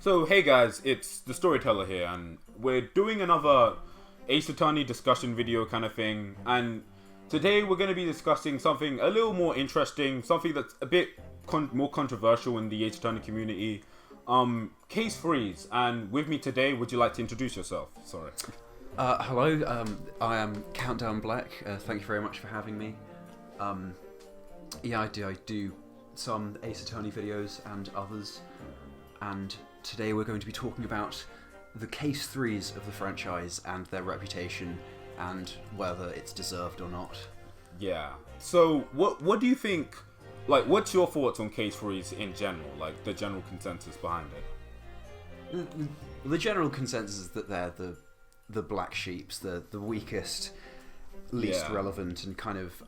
So, hey guys, it's the Storyteller here, and we're doing another Ace Attorney discussion video kind of thing, and today we're going to be discussing something a little more interesting, something that's a bit more controversial in the Ace Attorney community, case freeze. And with me today, would you like to introduce yourself? Sorry. Hello, I am Countdown Black. Thank you very much for having me. Yeah, I do some Ace Attorney videos and others, and today we're going to be talking about the case threes of the franchise and their reputation and whether it's deserved or not. Yeah. So, what do you think? Like, what's your thoughts on case threes in general? Like, the general consensus behind it? The general consensus is that they're the black sheeps, the weakest, least relevant, and kind of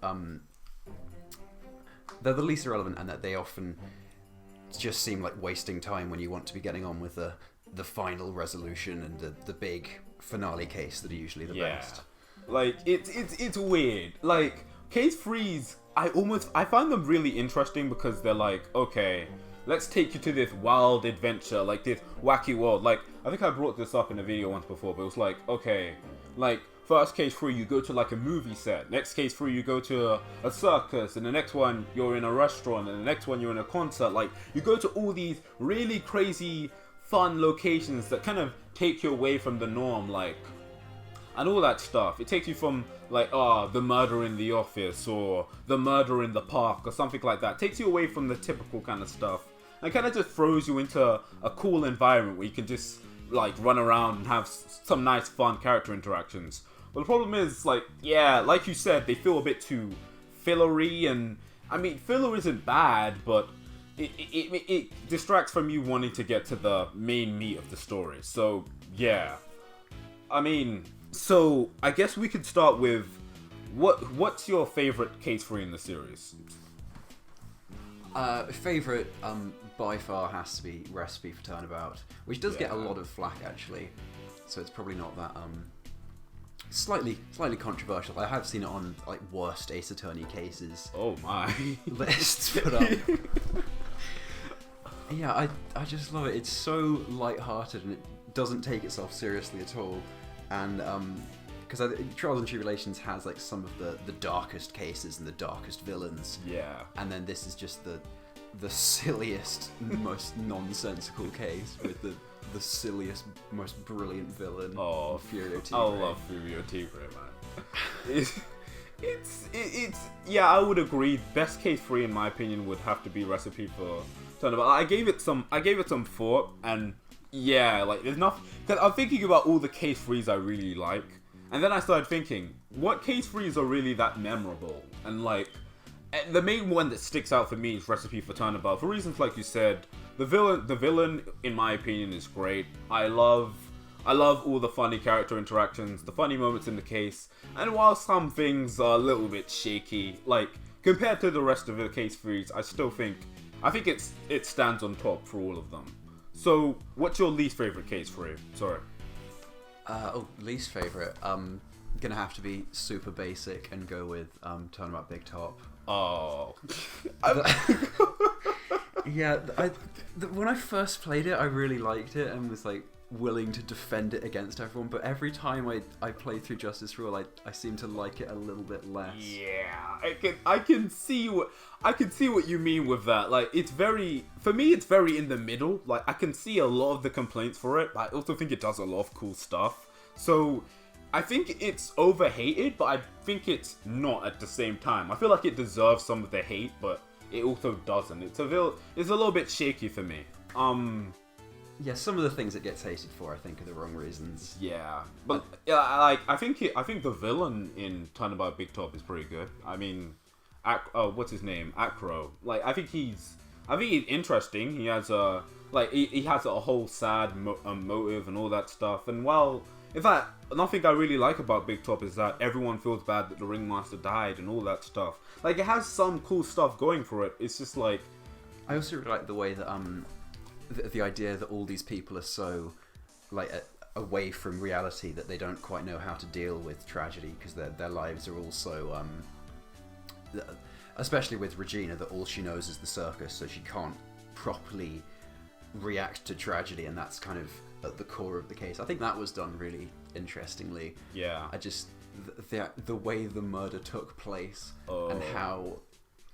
they're the least relevant, and that they often just seem like wasting time when you want to be getting on with the final resolution and the big finale case that are usually the best. Like, it's weird. Like, case threes, I find them really interesting because they're like, okay, let's take you to this wild adventure, like this wacky world. Like, I think I brought this up in a video once before, but it was like, okay, like, first case three, you go to like a movie set. Next case three, you go to a circus, and the next one you're in a restaurant, and the next one you're in a concert. Like, you go to all these really crazy, fun locations that kind of take you away from the norm, like, and all that stuff. It takes you from like, the murder in the office or the murder in the park or something like that. It takes you away from the typical kind of stuff, and kind of just throws you into a cool environment where you can just like run around and have some nice, fun character interactions. But the problem is, like, yeah, like you said, they feel a bit too fillery, and I mean, filler isn't bad, but it distracts from you wanting to get to the main meat of the story. So, yeah. I mean, so I guess we could start with what's your favorite case three in the series? Favorite by far has to be Recipe for Turnabout, which does get a lot of flack actually, so it's probably not that slightly controversial. I have seen it on like worst Ace Attorney cases. Oh my lists, but yeah, I just love it. It's so light-hearted and it doesn't take itself seriously at all. And because Trials and Tribulations has like some of the darkest cases and the darkest villains. Yeah. And then this is just the silliest, most nonsensical case with the silliest, most brilliant villain. Oh, Furio Tigre. I love Furio Tigre, man. it's yeah, I would agree. Best case three in my opinion would have to be Recipe for Turnabout. I gave it some thought, and yeah, like there's nothing. Cause I'm thinking about all the case threes I really like, and then I started thinking, what case threes are really that memorable? And like, the main one that sticks out for me is Recipe for Turnabout, for reasons like you said. The villain, in my opinion, is great. I love all the funny character interactions, the funny moments in the case, and while some things are a little bit shaky, like compared to the rest of the case threes, I think it stands on top for all of them. So, what's your least favorite case three? Sorry. Least favorite. Gonna have to be super basic and go with Turnabout Big Top. Oh. Yeah, when I first played it, I really liked it and was like willing to defend it against everyone. But every time I play through Justice Rule, I seem to like it a little bit less. Yeah, I can see what you mean with that. Like, for me, it's very in the middle. Like, I can see a lot of the complaints for it, but I also think it does a lot of cool stuff. So, I think it's overhated, but I think it's not at the same time. I feel like it deserves some of the hate, but it also doesn't. It's a little bit shaky for me. Yeah, some of the things it gets hated for, I think, are the wrong reasons. Yeah, but I think the villain in Turnabout Big Top is pretty good. I mean, what's his name? Acro. Like, I think he's interesting. He has he has a whole sad motive and all that stuff. And while, in fact, nothing I really like about Big Top is that everyone feels bad that the Ringmaster died and all that stuff. Like, it has some cool stuff going for it. It's just like, I also really like the way that the idea that all these people are so like away from reality that they don't quite know how to deal with tragedy because their lives are all so especially with Regina, that all she knows is the circus, so she can't properly react to tragedy, and that's kind of at the core of the case. I think that was done really interestingly. Yeah. I just the way the murder took place and how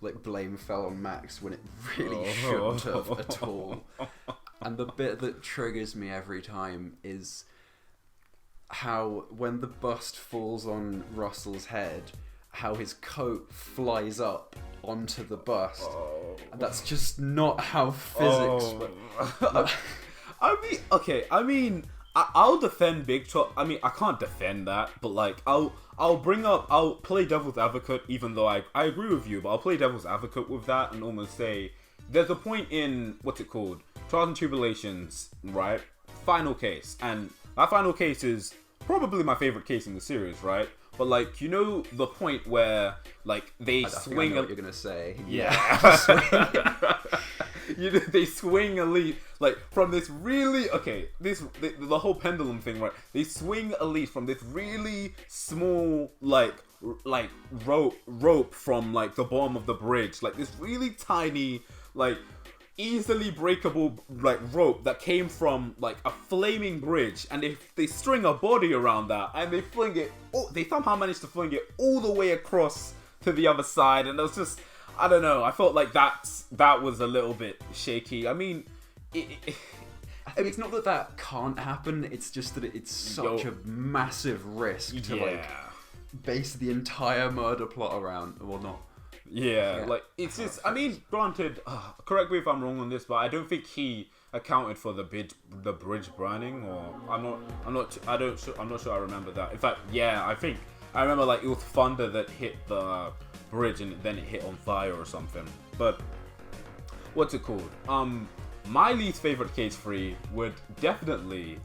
like blame fell on Max when it really shouldn't have at all. And the bit that triggers me every time is how when the bust falls on Russell's head, how his coat flies up onto the bust. And that's just not how physics work. I'll defend Big Chop. I mean, I can't defend that, but like, I'll play devil's advocate, even though I agree with you, but I'll play devil's advocate with that and almost say, there's a point in, what's it called? Trials and Tribulations, right? Final case. And that final case is probably my favorite case in the series, right? But like, you know the point where like they swing. I know what you're gonna say. Yeah. They swing a leaf like from this really the whole pendulum thing, right? They swing a leaf from this really small like rope from like the bottom of the bridge, like this really tiny like easily breakable like rope that came from like a flaming bridge, and if they string a body around that and they fling it, they somehow managed to fling it all the way across to the other side, and it was just, I don't know, I felt like that was a little bit shaky. I mean, I think it's not that can't happen, it's just that it's such a massive risk to like base the entire murder plot around, or not. Yeah, like, it's just, I mean, granted, correct me if I'm wrong on this, but I don't think he accounted for the bridge burning, or I'm not sure I remember that. In fact, yeah, I think I remember like it was thunder that hit the bridge and then it hit on fire or something. But what's it called? My least favorite case 3 would definitely,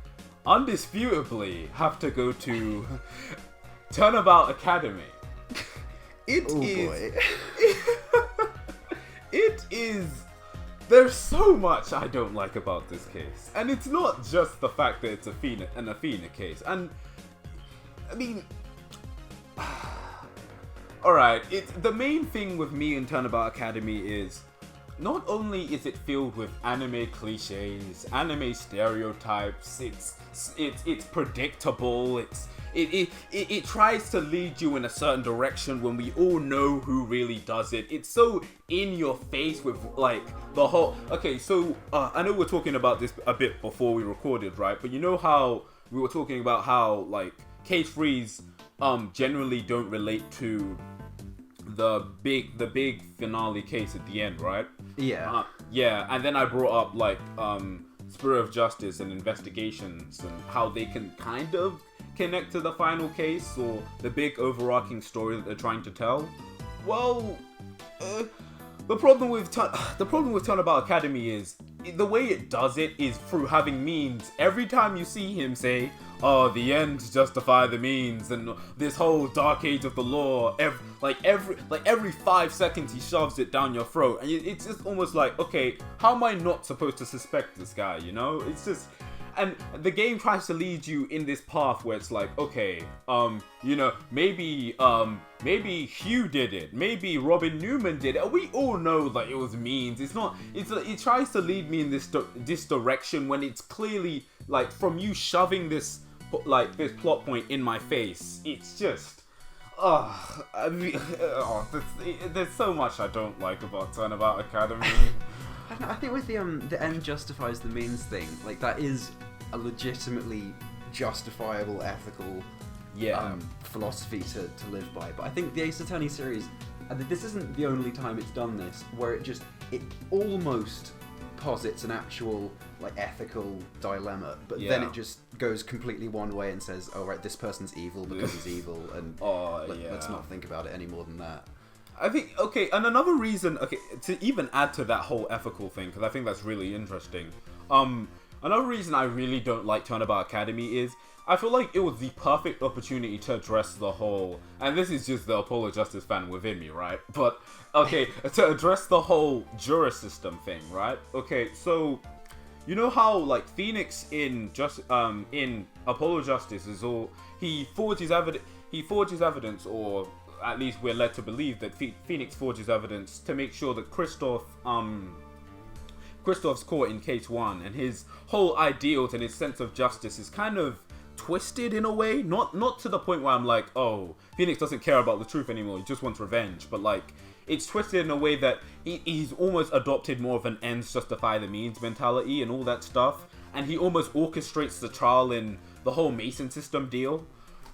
undisputably, have to go to Turnabout Academy. It is. There's so much I don't like about this case, and it's not just the fact that it's an Athena case. And I mean, all right. The main thing with me in Turnabout Academy is not only is it filled with anime cliches, anime stereotypes. It's predictable. It tries to lead you in a certain direction when we all know who really does it. It's so in your face with like the whole. Okay, so I know we're talking about this a bit before we recorded, right? But you know how we were talking about how like case 3s generally don't relate to the big finale case at the end, right? Yeah. Yeah, and then I brought up like Spirit of Justice and investigations and how they can kind of connect to the final case or the big overarching story that they're trying to tell. Well, the problem with Turnabout Academy is the way it does it is through having memes. Every time you see him say, "Oh, the ends justify the means," and this whole dark age of the law, every 5 seconds he shoves it down your throat, and it's just almost like, okay, how am I not supposed to suspect this guy? You know, it's just. And the game tries to lead you in this path where it's like, okay, you know, maybe Hugh did it, maybe Robin Newman did it. We all know that it was means. It tries to lead me in this direction when it's clearly like from you shoving this plot point in my face. It's just, there's so much I don't like about Turnabout Academy. I think with the end justifies the means thing, like that is a legitimately justifiable ethical philosophy to live by. But I think the Ace Attorney series, and this isn't the only time it's done this, where it almost posits an actual like ethical dilemma, but then it just goes completely one way and says, "Oh right, this person's evil because he's evil," and let's not think about it any more than that. I think, okay, and another reason, to even add to that whole ethical thing, because I think that's really interesting, another reason I really don't like Turnabout Academy is, I feel like it was the perfect opportunity to address the whole, and this is just the Apollo Justice fan within me, right? But, okay, to address the whole juror system thing, right? Okay, so, you know how, like, Phoenix in Apollo Justice is all, he forges evidence, or at least we're led to believe that Phoenix forges evidence to make sure that Christoph Kristoff's caught in case 1, and his whole ideals and his sense of justice is kind of twisted in a way. Not to the point where I'm like, oh, Phoenix doesn't care about the truth anymore, he just wants revenge. But like, it's twisted in a way that he's almost adopted more of an ends justify the means mentality and all that stuff. And he almost orchestrates the trial in the whole Mason system deal.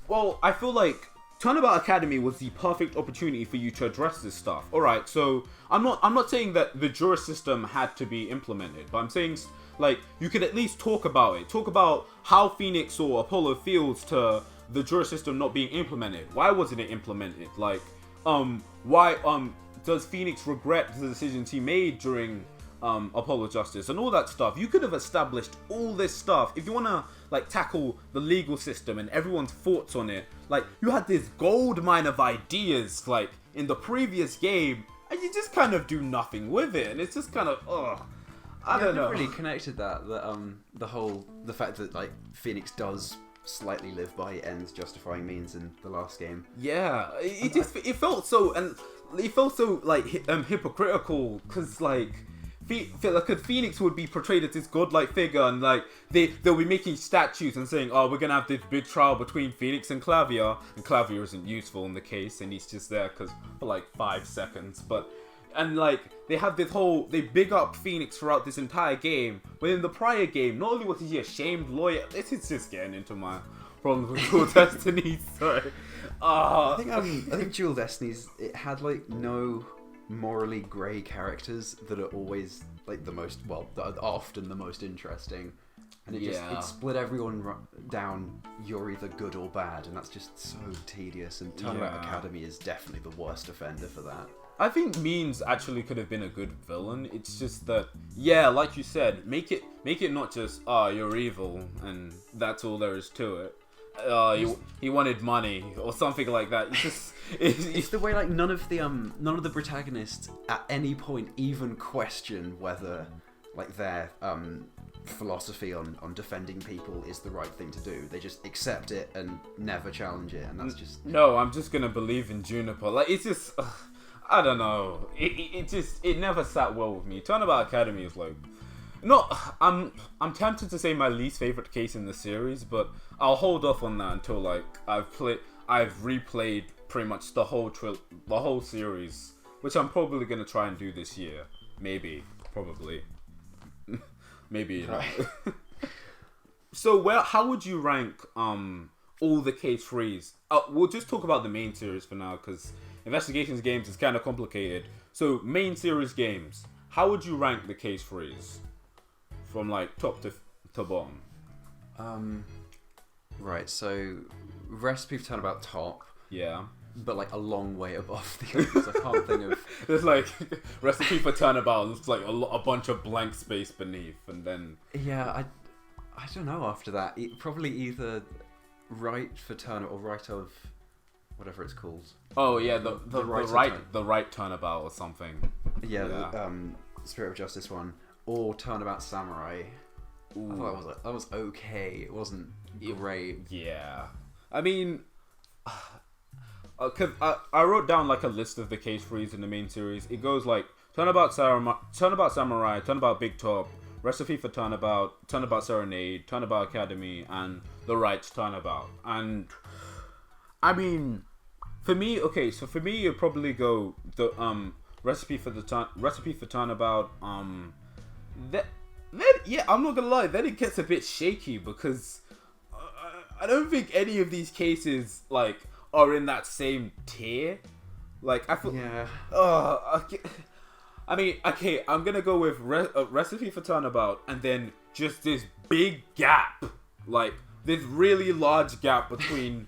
Well, I feel like Turnabout Academy was the perfect opportunity for you to address this stuff. Alright, so I'm not saying that the jury system had to be implemented, but I'm saying like you could at least talk about it. Talk about how Phoenix or Apollo feels to the jury system not being implemented. Why wasn't it implemented? Like, why does Phoenix regret the decisions he made during Apollo Justice and all that stuff? You could have established all this stuff. If you wanna like tackle the legal system and everyone's thoughts on it, like you had this gold mine of ideas like in the previous game, and you just kind of do nothing with it, and it's just kind of I don't know. Really connected that the fact that like Phoenix does slightly live by ends justifying means in the last game. Yeah, it felt so like hypocritical, because like Phoenix would be portrayed as this godlike figure, and like they'll be making statues and saying, oh, we're gonna have this big trial between Phoenix and Clavier, and Clavier isn't useful in the case, and he's just there for like 5 seconds. And like they big up Phoenix throughout this entire game, but in the prior game, not only was he a shamed lawyer, this is just getting into my problems with Dual Destiny. Sorry. I think Dual Destinies, it had like no morally grey characters that are always like that are often the most interesting, and it split everyone down. You're either good or bad, and that's just so tedious. And Turnabout Academy is definitely the worst offender for that. I think Means actually could have been a good villain. It's just that, like you said, make it not just you're evil and that's all there is to it. He wanted money or something like that. It's the way like none of the protagonists at any point even question whether like their philosophy on defending people is the right thing to do. They just accept it and never challenge it, and that's just no. I'm just gonna believe in Juniper. Like it's just. I don't know. It never sat well with me. Turnabout Academy is like, I'm tempted to say my least favorite case in the series, but I'll hold off on that until like I've replayed pretty much the whole series, which I'm probably gonna try and do this year. Maybe, probably, maybe. So how would you rank all the case 3s? We'll just talk about the main series for now, because Investigations games is kind of complicated. So main series games, how would you rank the case 3s from like top to bottom? Right. So Recipe for Turnabout top. Yeah. But like a long way above the others. I can't think of. There's like Recipe for Turnabout looks like a bunch of blank space beneath, and then I don't know. After that, probably either Right for Turnabout or Right of whatever it's called. Oh yeah, the right Turnabout or something. Yeah. The Spirit of Justice one, or Turnabout Samurai. Ooh. I thought that was okay. It wasn't great. Yeah. I mean, cause I wrote down like a list of the case 3s in the main series. It goes like Turnabout Samurai, Turnabout Big Top, Recipe for Turnabout, Turnabout Serenade, Turnabout Academy, and The Right's Turnabout. And I mean, for me, you'd probably go the Recipe for Turnabout. I'm not gonna lie, then it gets a bit shaky, because I don't think any of these cases like are in that same tier. Like I feel, I mean, okay, I'm gonna go with Recipe for Turnabout, and then just this big gap, like this really large gap between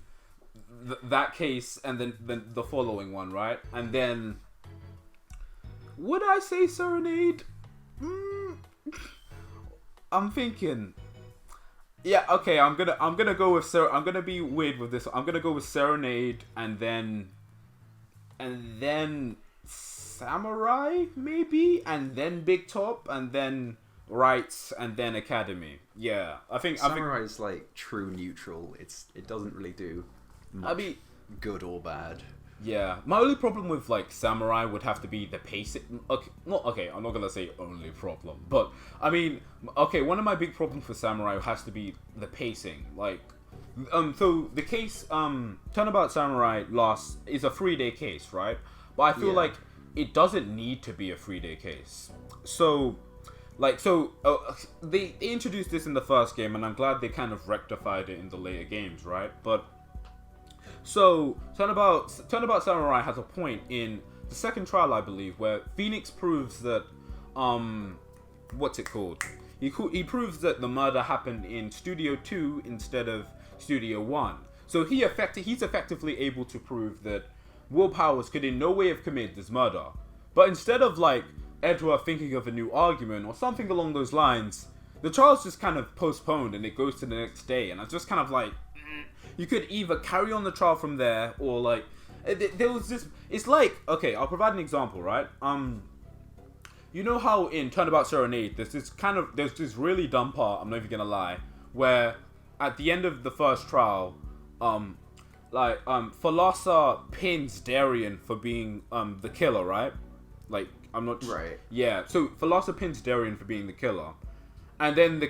that case and then the following one, right? And then, would I say Serenade? I'm thinking, yeah, okay, I'm gonna go with I'm gonna be weird with this. I'm gonna go with Serenade, and then Samurai maybe, and then Big Top, and then Rights, and then Academy. Yeah, I think Samurai is like true neutral. It doesn't really do much good or bad. Yeah, my only problem with like Samurai would have to be the pacing. Okay, I'm not gonna say only problem, but I mean, okay, one of my big problems for Samurai has to be the pacing. Like, so the case, Turnabout Samurai is a 3-day case, right? But I feel like it doesn't need to be a 3-day case. So, they introduced this in the first game, and I'm glad they kind of rectified it in the later games, right? But so, Turnabout Samurai has a point in the second trial, I believe, where Phoenix proves that, what's it called? He proves that the murder happened in Studio 2 instead of Studio 1. So he's effectively able to prove that Will Powers could in no way have committed this murder. But instead of, like, Edward thinking of a new argument or something along those lines, the trial's just kind of postponed and it goes to the next day. And I'm just kind of like, you could either carry on the trial from there, or like, there was this. It's like, okay, I'll provide an example, right? You know how in Turnabout Serenade, there's this really dumb part. I'm not even gonna lie, where at the end of the first trial, Thalassa pins Darien for being the killer, right? Like, I'm not right. Yeah, so Thalassa pins Darien for being the killer, and then the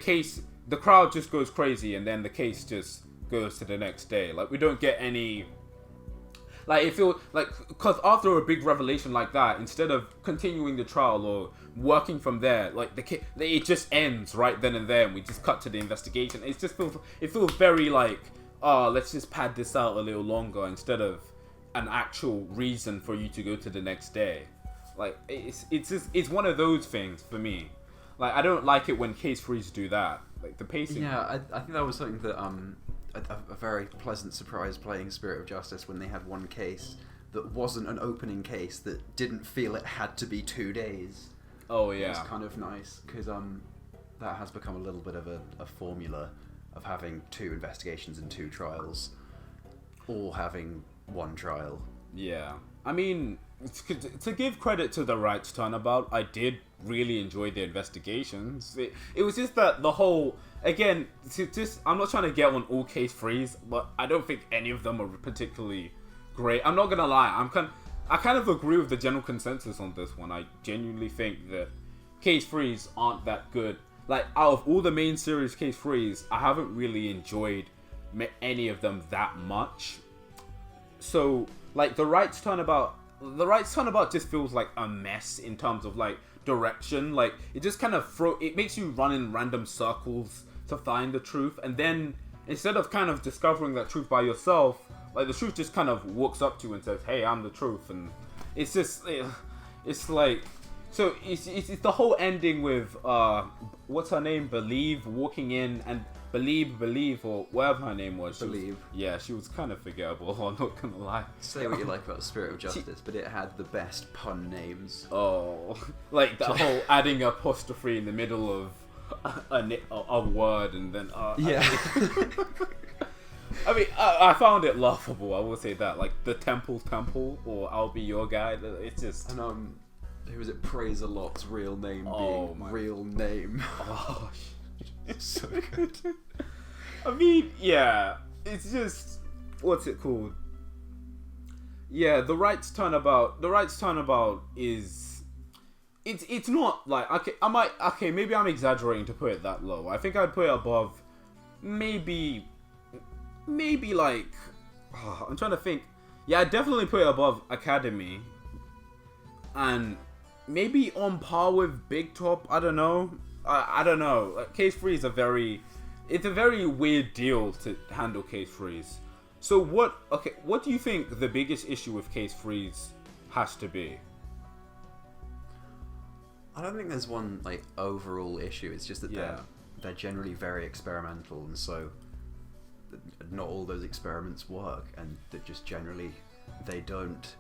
crowd just goes crazy, and then the case just goes to the next day. Like, we don't get any, like, it feels like, because after a big revelation like that, instead of continuing the trial or working from there, like, it just ends right then and there, and we just cut to the investigation. It feels very like, let's just pad this out a little longer instead of an actual reason for you to go to the next day. Like, it's one of those things for me. Like, I don't like it when case frees do that. Like, the pacing. Yeah, I think that was something that a very pleasant surprise playing Spirit of Justice, when they had one case that wasn't an opening case that didn't feel it had to be 2 days. Oh yeah, it was kind of nice, because that has become a little bit of a formula of having 2 investigations and 2 trials, or having 1 trial. Yeah, I mean, to give credit to the Rights Turnabout, I did really enjoy the investigations. It was just that the whole, again, I'm not trying to get on all case frees, but I don't think any of them are particularly great. I'm not gonna lie, I kind of agree with the general consensus on this one. I genuinely think that case frees aren't that good. Like, out of all the main series case frees, I haven't really enjoyed any of them that much. So, like, the Rights Turnabout just feels like a mess in terms of, like, direction. Like, it just kind of it makes you run in random circles to find the truth, and then instead of kind of discovering that truth by yourself, like, the truth just kind of walks up to you and says, "Hey, I'm the truth." And it's just, it's like, so it's the whole ending with what's her name, Believe, walking in, and Believe, or whatever her name was. Believe. Yeah, she was kind of forgettable, I'm not gonna lie. Say what you like about Spirit of Justice, but it had the best pun names. Oh, like the whole adding apostrophe in the middle of a word, and then yeah. I mean, I found it laughable, I will say that. Like, the temple, or I'll be your guy. It's just. And who was it? Praise a Lot's real name being real name. Oh, it's so good. I mean, yeah, it's just, what's it called? Yeah, the Rights Turnabout is, it's not like, okay, maybe I'm exaggerating to put it that low. I think I'd put it above, maybe like, I'm trying to think. Yeah, I'd definitely put it above Academy, and maybe on par with Big Top. I don't know. I don't know. Case free is a very weird deal to handle case frees. So what do you think the biggest issue with case frees has to be? I don't think there's one, like, overall issue. It's just that they're generally very experimental, and so not all those experiments work, and that just generally they don't.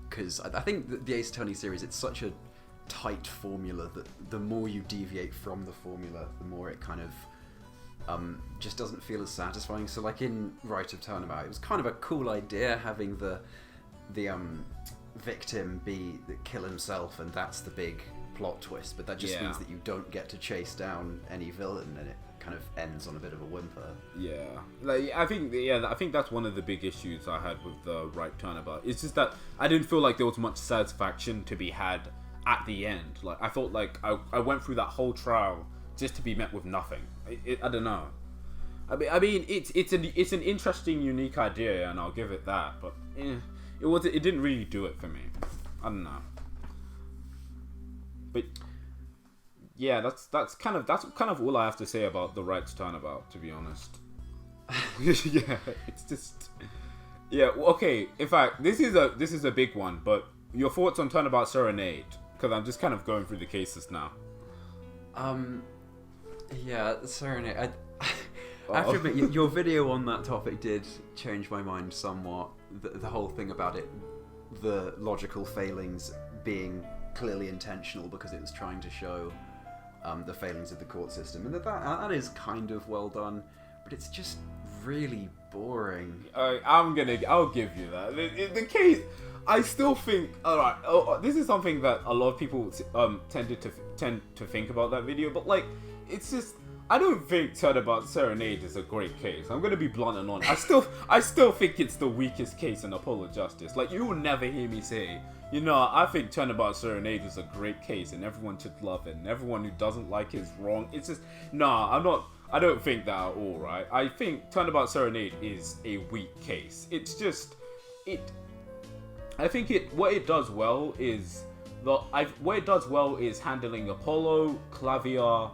Because I think the Ace Attorney series, it's such a tight formula that the more you deviate from the formula, the more it kind of just doesn't feel as satisfying. So, like, in Right of Turnabout, it was kind of a cool idea having the victim kill himself, and that's the big plot twist, but that just means that you don't get to chase down any villain, and it kind of ends on a bit of a whimper. Yeah, I think that's one of the big issues I had with the right turnabout. It's just that I didn't feel like there was much satisfaction to be had at the end. Like I felt like I went through that whole trial just to be met with nothing. I don't know. I mean, it's an interesting, unique idea, and I'll give it that. But it didn't really do it for me. I don't know. But yeah, that's kind of all I have to say about the Right Turnabout, to be honest. Yeah, it's just okay. In fact, this is a big one. But your thoughts on Turnabout Serenade? Because I'm just kind of going through the cases now. Yeah, Serenade. I have to admit, your video on that topic did change my mind somewhat. The whole thing about it, the logical failings being clearly intentional because it was trying to show the failings of the court system, and that is kind of well done, but it's just really boring. I'll give you that. The case, I still think, alright, this is something that a lot of people tend to think about that video, but like, it's just, I don't think Turnabout Serenade is a great case. I'm gonna be blunt and honest. I still think it's the weakest case in Apollo Justice. Like, you will never hear me say, I think Turnabout Serenade is a great case and everyone should love it and everyone who doesn't like it is wrong. It's just, I don't think that at all, right? I think Turnabout Serenade is a weak case. It's just, what it does well is handling Apollo, Clavier.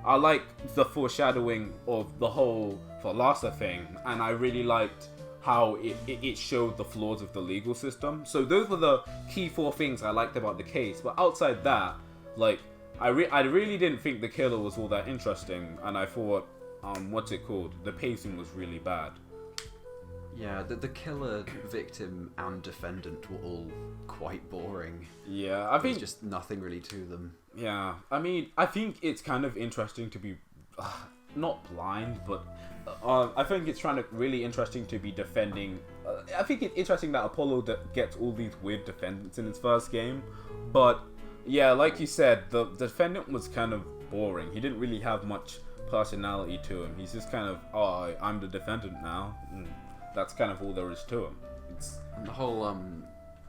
I like the foreshadowing of the whole Thalassa thing, and I really liked how it showed the flaws of the legal system. So those were the key 4 things I liked about the case. But outside that, like, I really didn't think the killer was all that interesting, and I thought, the pacing was really bad. Yeah, the killer, victim, and defendant were all quite boring. Yeah, I think there's just nothing really to them. Yeah, I mean, I think it's kind of interesting to be not blind, but I think it's really interesting to be defending. I think it's interesting that Apollo gets all these weird defendants in his first game, but yeah, like you said, the defendant was kind of boring. He didn't really have much personality to him. He's just kind of, I'm the defendant now. That's kind of all there is to him. It's the whole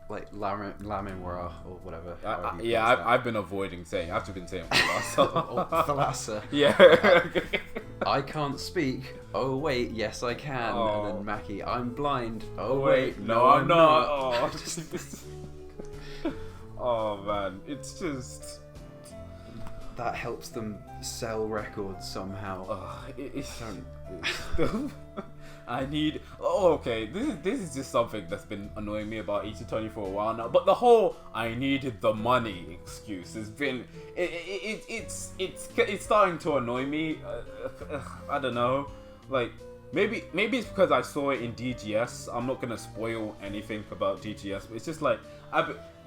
like Lamimura or whatever. I've been avoiding saying. I've been saying Thalassa. Yeah. I can't speak. Oh wait, yes I can. Oh. And then Mackie, I'm blind. Oh wait, no I'm not. Oh. Oh man, it's just that helps them sell records somehow. I need. Oh, okay. This is just something that's been annoying me about Easy Tony for a while now. But the whole "I needed the money" excuse has been. It's starting to annoy me. I don't know. Like maybe it's because I saw it in DGS. I'm not gonna spoil anything about DGS. But it's just like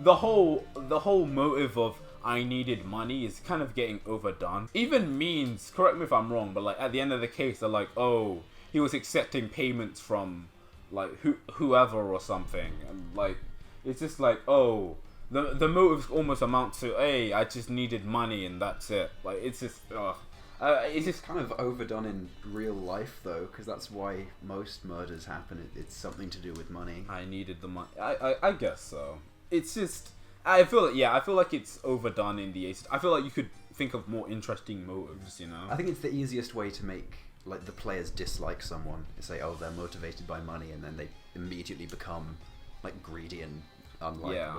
the whole motive of I needed money is kind of getting overdone. Even means, correct me if I'm wrong, but like at the end of the case, they're like, oh, he was accepting payments from like whoever or something, and like it's just like, oh, the motives almost amount to, hey, I just needed money and that's it. Like it's just, it's just kind of overdone in real life though, because that's why most murders happen. It's something to do with money. I needed the money. I guess so. It's just. I feel like it's overdone in the Ace. I feel like you could think of more interesting motives, I think it's the easiest way to make like the players dislike someone. Say, oh, they're motivated by money, and then they immediately become like greedy and unlikable. Yeah.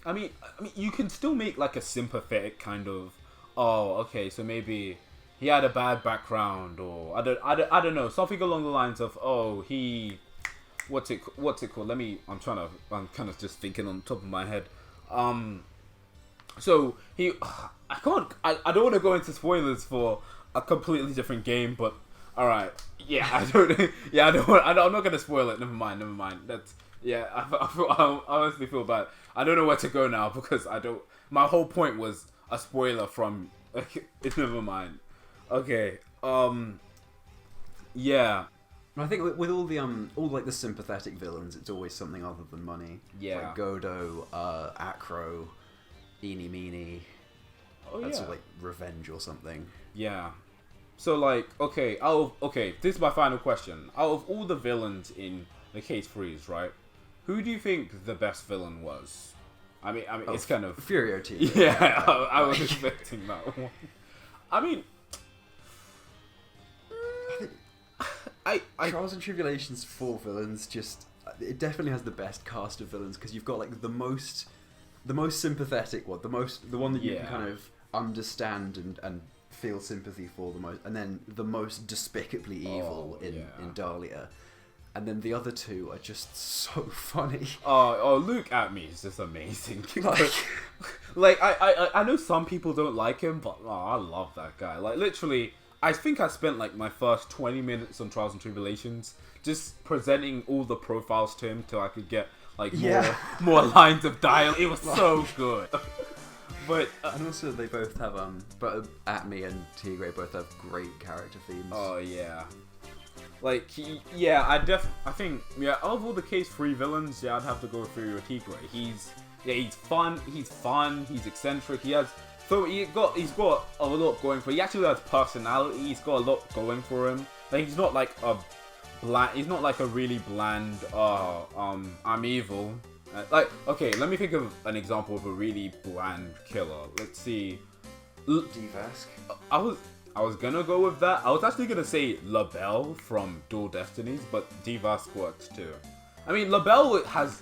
I mean, you can still make like a sympathetic kind of, oh, okay, so maybe he had a bad background, or I don't know, something along the lines of, oh, he, what's it called? I'm kind of just thinking on the top of my head. So he, I don't want to go into spoilers for a completely different game, but all right, yeah, I'm not gonna spoil it. Never mind. That's I honestly feel bad. I don't know where to go now because my whole point was a spoiler from. Never mind. Okay. Yeah. I think with all the all like the sympathetic villains, it's always something other than money. Yeah. Like Godo, Acro, Eeny Meeny. Oh, That's yeah. like revenge or something. Yeah. So like, okay, this is my final question. Out of all the villains in the Case Freeze, right? Who do you think the best villain was? I mean, it's kind of Furio team. Yeah, I was expecting that one. I mean, Trials and Tribulations 4 villains it definitely has the best cast of villains because you've got like the most sympathetic one, the one that you can kind of understand and feel sympathy for the most, and then the most despicably evil in Dahlia. And then the other two are just so funny. Luke at me is just amazing. Like I know some people don't like him, but I love that guy. Like literally, I think I spent like my first 20 minutes on Trials and Tribulations just presenting all the profiles to him till I could get like more lines of dialogue. It was so good. But and also they both have but Atme and Tigre both have great character themes. Oh yeah. Like, I think, out of all the Case 3 villains, I'd have to go with Furio Tigre. He's fun, he's eccentric, he's got a lot going for him. He actually has personality, he's got a lot going for him. Like, he's not like a really bland, I'm evil. Like, okay, let me think of an example of a really bland killer. Let's see. Divask. I was gonna go with that. I was actually gonna say LaBelle from Dual Destinies, but Divask works too. I mean, LaBelle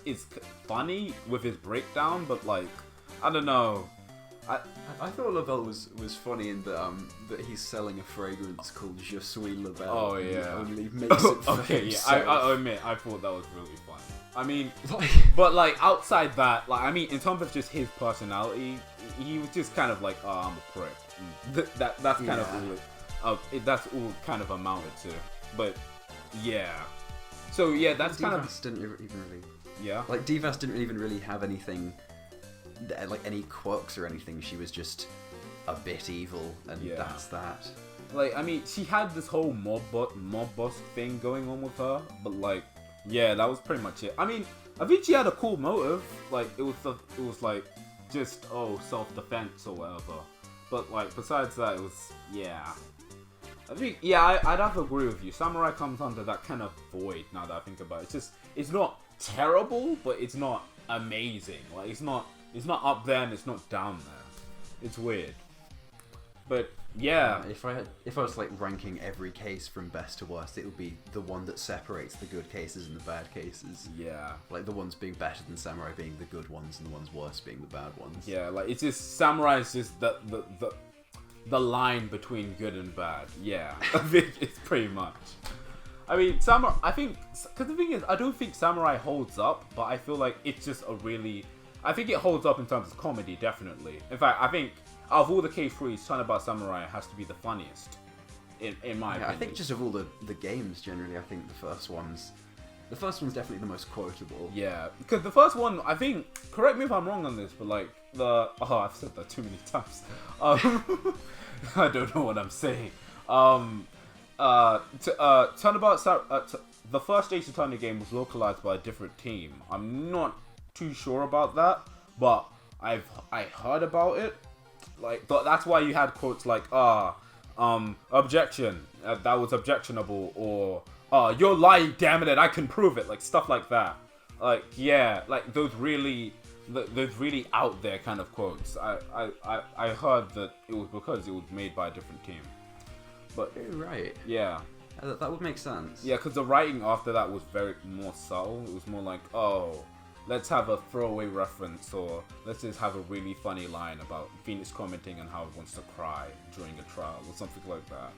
is funny with his breakdown, but like, I don't know. I thought LaBelle was funny in that he's selling a fragrance called Je suis LaBelle. Oh yeah. He only makes it for himself. I admit, I thought that was really fun. I mean, but like outside that, like I mean, in terms of just his personality, he was just kind of like, I'm a prick. That's kind of all that's all kind of amounted to. But yeah, so yeah, that's kind of didn't even really. Yeah, like Divas didn't even really have anything, like any quirks or anything. She was just a bit evil, and that's that. Like I mean, she had this whole mob boss thing going on with her, but like, yeah, that was pretty much it. I mean, I think she had a cool motive. Like it was like just self-defense or whatever. But like besides that, it was I think I'd have to agree with you. Samurai comes under that kind of void now that I think about it. It's not terrible, but it's not amazing. Like it's not up there and it's not down there. It's weird. But yeah, if I was like ranking every case from best to worst, it would be the one that separates the good cases and the bad cases. Yeah, like the ones being better than Samurai being the good ones and the ones worse being the bad ones. Yeah, like it's just Samurai is just the line between good and bad. Yeah, I think it's pretty much. I mean, Samurai. I think because the thing is, I don't think Samurai holds up, but I feel like it's just I think it holds up in terms of comedy, definitely. In fact, I think out of all the K3s, Turnabout Samurai has to be the funniest, in my opinion. I think just of all the games generally, I think the first one's definitely the most quotable. Yeah, because the first one, I think, correct me if I'm wrong on this, but like I've said that too many times. I don't know what I'm saying. The first Ace Attorney game was localized by a different team. I'm not too sure about that, but I heard about it. Like that's why you had quotes like objection, that was objectionable, or you're lying, damn it, I can prove it, like stuff like that. Like yeah, like those really out there kind of quotes. I heard that it was because it was made by a different team. But right, yeah, that would make sense. Yeah, because the writing after that was very more subtle. It was more like, let's have a throwaway reference, or let's just have a really funny line about Phoenix commenting on how he wants to cry during a trial or something like that.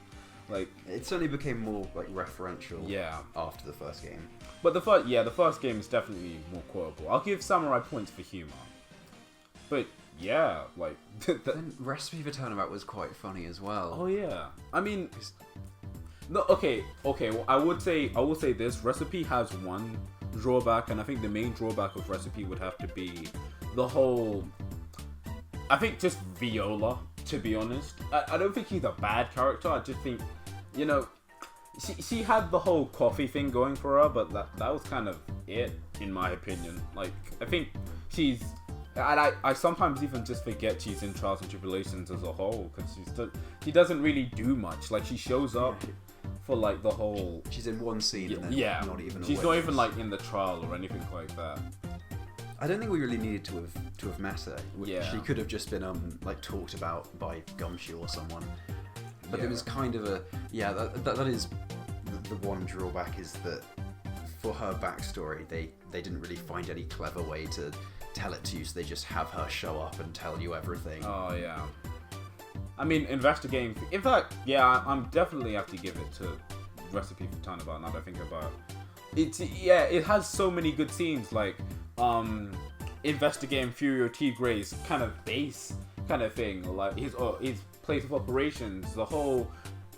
Like it certainly became more like referential. Yeah. After the first game. But the first game is definitely more quotable. I'll give Samurai points for humor. But yeah, like then Recipe for Turnabout was quite funny as well. Oh yeah, I mean, no, okay. Well, I will say this: Recipe has one drawback, and I think the main drawback of Recipe would have to be the whole. I think just Viola. To be honest, I don't think he's a bad character. I just think, she had the whole coffee thing going for her, but that was kind of it, in my opinion. Like, I think she's And I sometimes even just forget she's in Trials and Tribulations as a whole, because she doesn't really do much. Like, she shows up for like the whole. She's in one scene, and then not even. She's not even like in the trial or anything like that. I don't think we really needed to have met her. Yeah. She could have just been like talked about by Gumshoe or someone. But it was kind of that is the one drawback, is that for her backstory they didn't really find any clever way to tell it to you, so they just have her show up and tell you everything. Oh yeah. I mean, investigating. In fact, yeah, I'm definitely have to give it to Recipe for Turnabout. Now that I think about it, it has so many good scenes, like investigating Furio Tigre's kind of base kind of thing, like his place of operations. The whole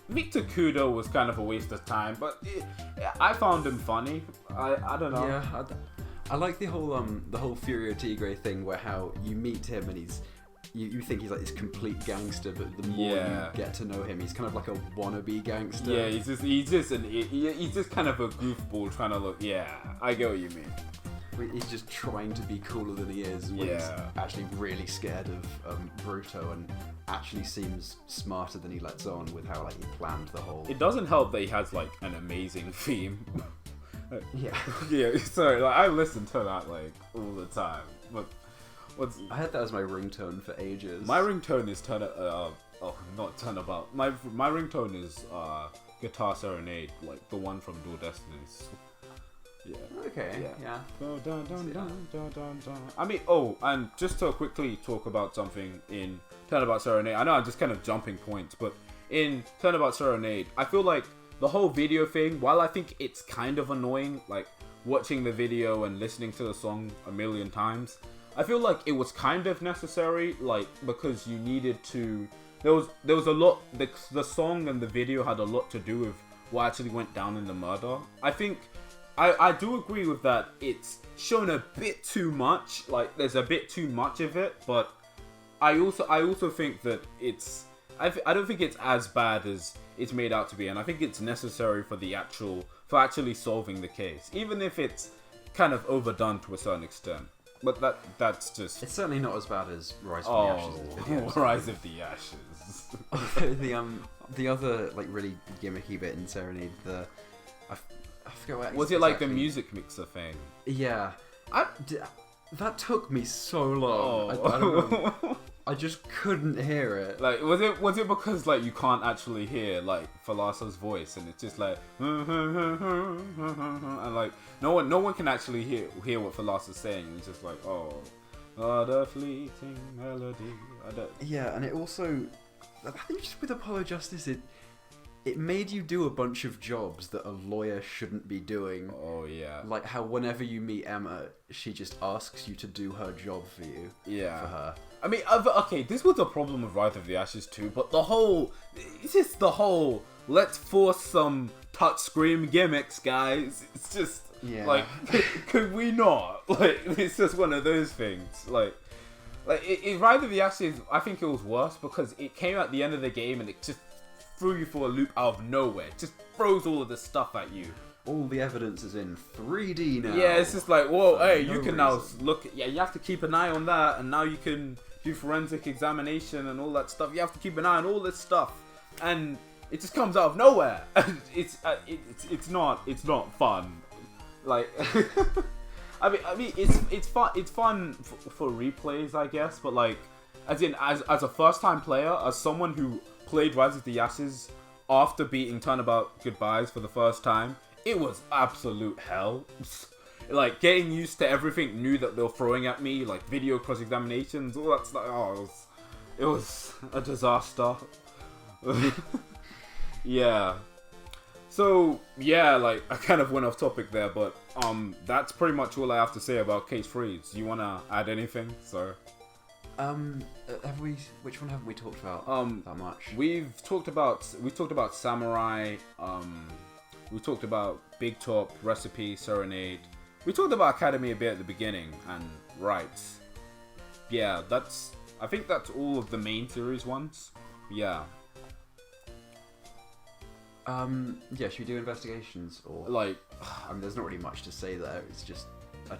Victor Kudo was kind of a waste of time, but I found him funny. I don't know. Yeah, I like the whole Furio Tigre thing, where how you meet him and you think he's like this complete gangster, but the more you get to know him, he's kind of like a wannabe gangster. Yeah, he's just kind of a goofball trying to look. Yeah, I get what you mean. He's just trying to be cooler than he is, when he's actually really scared of Bruto, and actually seems smarter than he lets on with how like he planned the whole. It doesn't help that he has like an amazing theme. Yeah. Sorry, like I listen to that like all the time. But I had that as my ringtone for ages. My ringtone is not Turnabout. My ringtone is Guitar Serenade, like the one from Dual Destinies. Yeah. Okay. Yeah. I mean, and just to quickly talk about something in Turnabout Serenade. I know I'm just kind of jumping points, but in Turnabout Serenade, I feel like the whole video thing, while I think it's kind of annoying, like watching the video and listening to the song a million times, I feel like it was kind of necessary, like, because you needed to. There was a lot. The song and the video had a lot to do with what actually went down in the murder. I think I do agree with that. It's shown a bit too much. Like, there's a bit too much of it, but I also think that it's. I don't think it's as bad as it's made out to be, and I think it's necessary for actually solving the case, even if it's kind of overdone to a certain extent. But that's just. It's certainly not as bad as Rise of the Ashes. Rise of the Ashes. the other like really gimmicky bit in Serenade, I forget what. Was it like the music mixer thing? Yeah, that took me so long. I don't know. I just couldn't hear it. Like, was it because like you can't actually hear like Thalassa's voice, and it's just like and like no one can actually hear what Thalassa's saying. It's just like, oh, what a fleeting melody. Yeah, and it also, I think just with Apollo Justice, it made you do a bunch of jobs that a lawyer shouldn't be doing. Oh yeah. Like how whenever you meet Emma, she just asks you to do her job for you. Yeah. For her. I mean, okay, this was a problem with Rise of the Ashes too, but it's just the whole, let's force some touchscreen gimmicks, guys. It's just, like, could we not? Like, it's just one of those things. Like in Rise of the Ashes, I think it was worse because it came at the end of the game and it just threw you for a loop out of nowhere. It just throws all of this stuff at you. All the evidence is in 3D now. Yeah, it's just like, whoa, hey, you can now look. Yeah, you have to keep an eye on that, and now you can do forensic examination and all that stuff. You have to keep an eye on all this stuff, and it just comes out of nowhere. it's not fun. Like, I mean, it's fun. It's fun for replays, I guess. But like, as a first time player, as someone who played Rise of the Ashes after beating Turnabout Goodbyes for the first time, it was absolute hell. Like, getting used to everything new that they were throwing at me, like video cross-examinations, all that stuff. Oh, it was a disaster. Yeah. So, yeah, like, I kind of went off topic there, but that's pretty much all I have to say about Case Freeze. Do you want to add anything? So, which one haven't we talked about that much? We've talked about Samurai, we talked about Big Top, Recipe, Serenade. We talked about Academy a bit at the beginning, and Rights. Yeah, I think that's all of the main series ones. Yeah. Yeah, should we do investigations? Or like, I mean, there's not really much to say there. It's just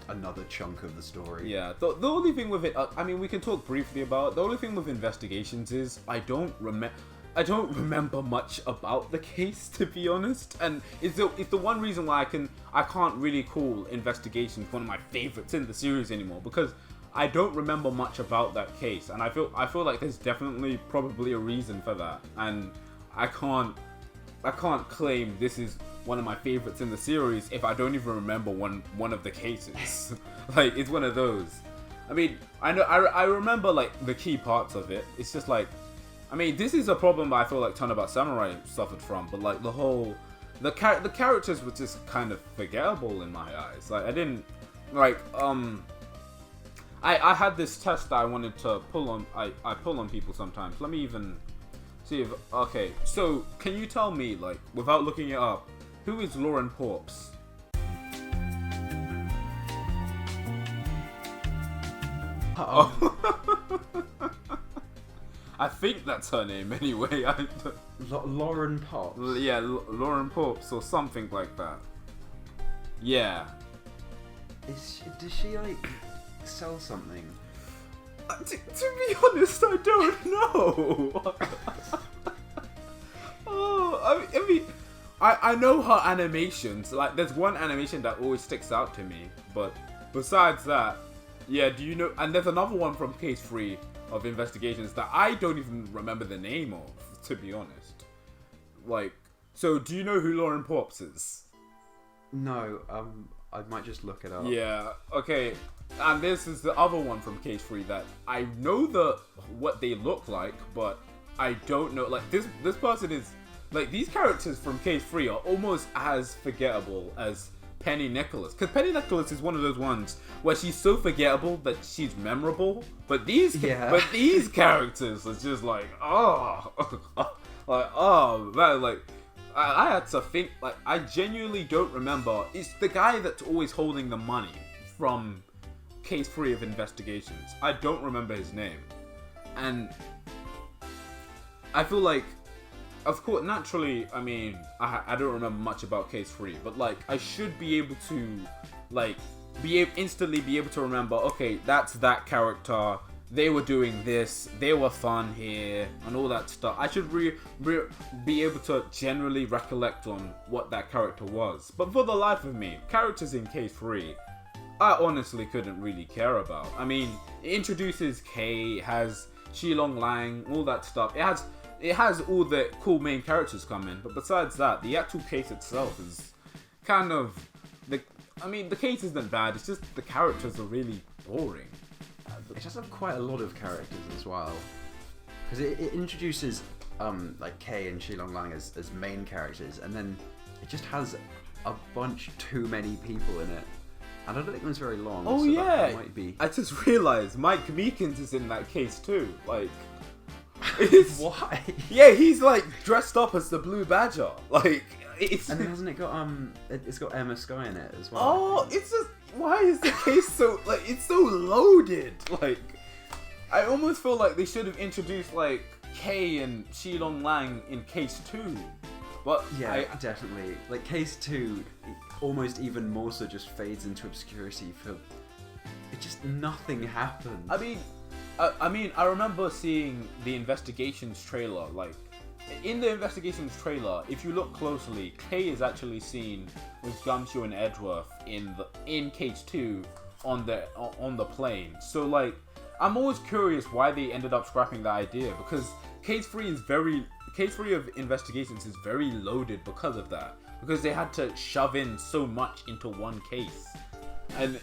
another chunk of the story. Yeah, the only thing with it, I mean, we can talk briefly about it. The only thing with investigations is I don't remember much about the case, to be honest, and it's the one reason why I can't really call Investigations one of my favorites in the series anymore, because I don't remember much about that case, and I feel like there's definitely probably a reason for that, and I can't claim this is one of my favorites in the series if I don't even remember one of the cases. Like, it's one of those. I mean, I remember like the key parts of it. It's just like, I mean, this is a problem I feel like Turn About Samurai suffered from, but like the characters were just kind of forgettable in my eyes. Like, I didn't like I had this test that I wanted to pull on. I pull on people sometimes. Let me even see if okay. So can you tell me, like, without looking it up, who is Lauren Porps? I think that's her name anyway. Lauren Potts. Yeah, Lauren Porps or something like that. Yeah. Does she like sell something? To be honest, I don't know. Oh, I mean, I know her animations. Like, there's one animation that always sticks out to me. But besides that, yeah, do you know? And there's another one from Case 3 of Investigations that I don't even remember the name of, to be honest. Like, so do you know who Lauren Porps is? No, I might just look it up. Yeah, okay. And this is the other one from Case 3 that I know what they look like, but I don't know. Like, this person is, like, these characters from Case 3 are almost as forgettable as Penny Nicholas. Because Penny Nicholas is one of those ones where she's so forgettable that she's memorable. But these characters are just like, oh. Like, oh, man, like, I had to think, like, I genuinely don't remember. It's the guy that's always holding the money from Case 3 of Investigations. I don't remember his name. And I feel like, of course, naturally, I mean, I don't remember much about Case 3, but, like, I should be able to, like, instantly be able to remember, okay, that's that character, they were doing this, they were fun here, and all that stuff. I should be able to generally recollect on what that character was. But for the life of me, characters in Case 3, I honestly couldn't really care about. I mean, it introduces Kay, has Shilong Lang, all that stuff. It has all the cool main characters come in, but besides that, the actual case itself is kind of the case isn't bad. It's just the characters are really boring. It does have quite a lot of characters as well, because it introduces like Kay and Shilong Lang as main characters, and then it just has a bunch too many people in it. And I don't think it was very long. Oh, so yeah. That might be. I just realised Mike Meekins is in that case too. Like, why? Yeah, he's like dressed up as the Blue Badger. Like, it's. And then hasn't it got it's got Emma Skye in it as well? Oh, it's just, why is the case so, like, it's so loaded? Like, I almost feel like they should have introduced like Kay and Shilong Lang in Case 2. But yeah, definitely. Like, Case 2 almost even more so just fades into obscurity for it. Just nothing happens. I mean, I remember seeing the Investigations trailer. Like, in the Investigations trailer, if you look closely, Kay is actually seen with Gumshoe and Edgeworth in Case 2 on the plane. So, like, I'm always curious why they ended up scrapping that idea, because Case 3 of Investigations is very loaded because of that. Because they had to shove in so much into one case. And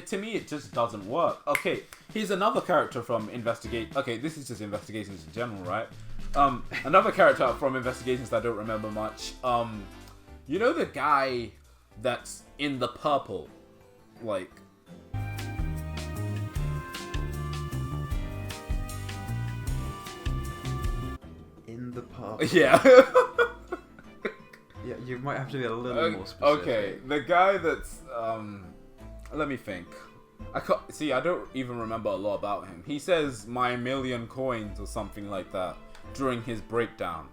to me, it just doesn't work. Okay, here's another character from Okay, this is just Investigations in general, right? Another character from Investigations that I don't remember much. You know the guy that's in the purple? Like... In the purple? Yeah. Yeah, you might have to be a little more specific. Okay, the guy that's let me think. I don't even remember a lot about him. He says "my million coins" or something like that during his breakdown.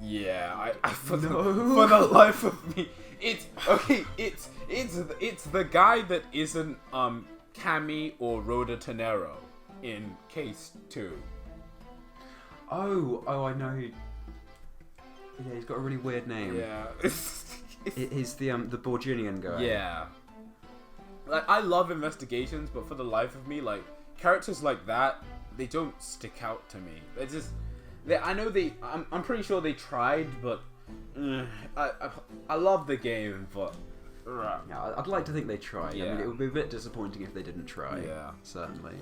Yeah, for the life of me, It's okay. It's the guy that isn't Cammy or Rhoda Tenero in Case 2. Oh, I know. Yeah, he's got a really weird name. Yeah. He's the Borginian guy. Yeah. Like, I love investigations, but for the life of me, like, characters like that, they don't stick out to me. It's just, I know I'm pretty sure they tried, but I love the game, but yeah, I'd like to think they tried. Yeah. I mean, it would be a bit disappointing if they didn't try. Yeah. Certainly.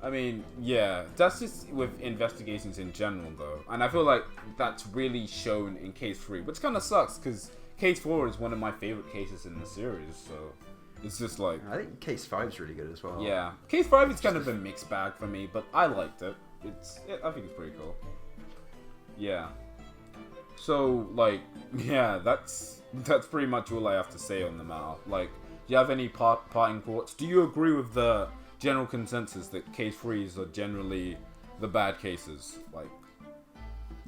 I mean, yeah, that's just with investigations in general, though. And I feel like that's really shown in Case 3, which kind of sucks, because Case 4 is one of my favorite cases in the series, so it's just like... I think Case 5 is really good as well. Yeah. Case 5 is kind of a mixed bag for me, but I liked it. I think it's pretty cool. Yeah. So, like, yeah, that's pretty much all I have to say on the matter. Like, do you have any parting thoughts? Do you agree with the general consensus that Case 3s are generally the bad cases? Like,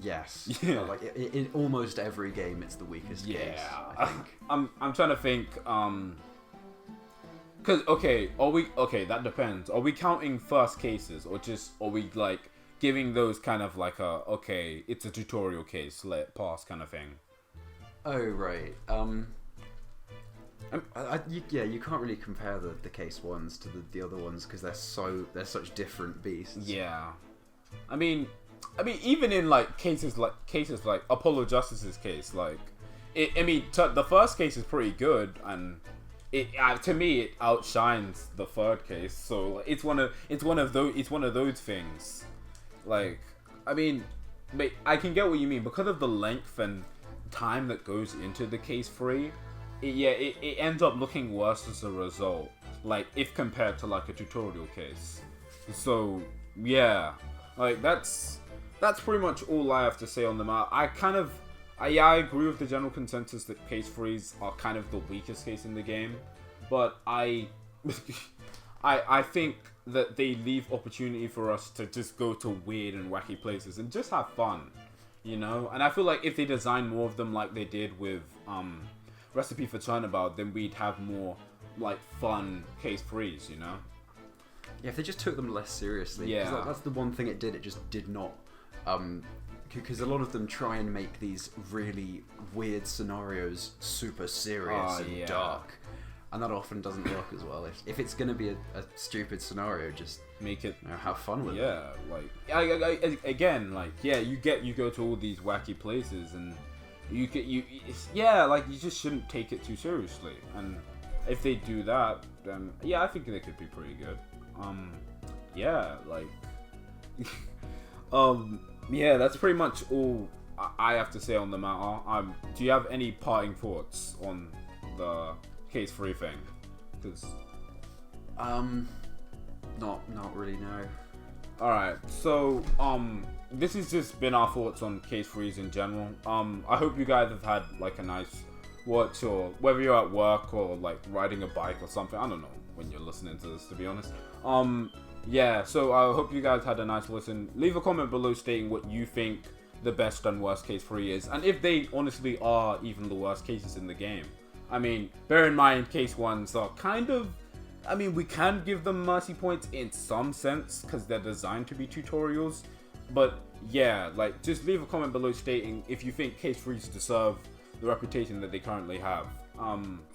yes. Yeah. Like in almost every game, it's the weakest case. I think. I'm trying to think. Cause that depends. Are we counting first cases, or are we like giving those kind of like it's a tutorial case, let it pass kind of thing? Oh right. You can't really compare the case ones to the other ones because they're such different beasts. Yeah, I mean, even in like cases like Apollo Justice's case, like the first case is pretty good, and to me it outshines the third case. So it's one of those things. Like, I mean, I can get what you mean because of the length and time that goes into the Case 3. It ends up looking worse as a result, like if compared to like a tutorial case. So yeah, like that's pretty much all I have to say on the matter. I agree with the general consensus that Case 3s are kind of the weakest case in the game, but I think that they leave opportunity for us to just go to weird and wacky places and just have fun, you know. And I feel like if they design more of them like they did with Recipe for Turnabout, then we'd have more like fun Case 3s, you know. Yeah, if they just took them less seriously. Yeah, that's the one thing it did. It just did not. Because a lot of them try and make these really weird scenarios super serious and dark, and that often doesn't work as well. If it's going to be a stupid scenario, just make it, have fun with it. Yeah, like again, like you go to all these wacky places, and you just shouldn't take it too seriously. And if they do that, then I think they could be pretty good. That's pretty much all I have to say on the matter. Do you have any parting thoughts on the Case 3 thing? Because not really, no. Alright, so this has just been our thoughts on Case 3s in general. I hope you guys have had like a nice watch, or whether you're at work or like riding a bike or something. I don't know when you're listening to this, to be honest. So I hope you guys had a nice listen. Leave a comment below stating what you think the best and worst Case 3 is, and if they honestly are even the worst cases in the game. I mean, bear in mind, Case 1s are kind of... I mean, we can give them mercy points in some sense, because they're designed to be tutorials. But yeah, like, just leave a comment below stating if you think Case 3s deserve the reputation that they currently have.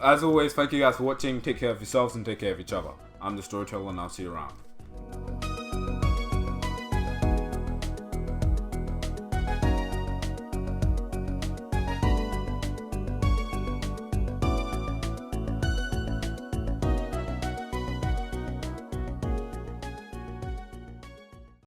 As always, thank you guys for watching. Take care of yourselves and take care of each other. I'm the Storyteller, and I'll see you around.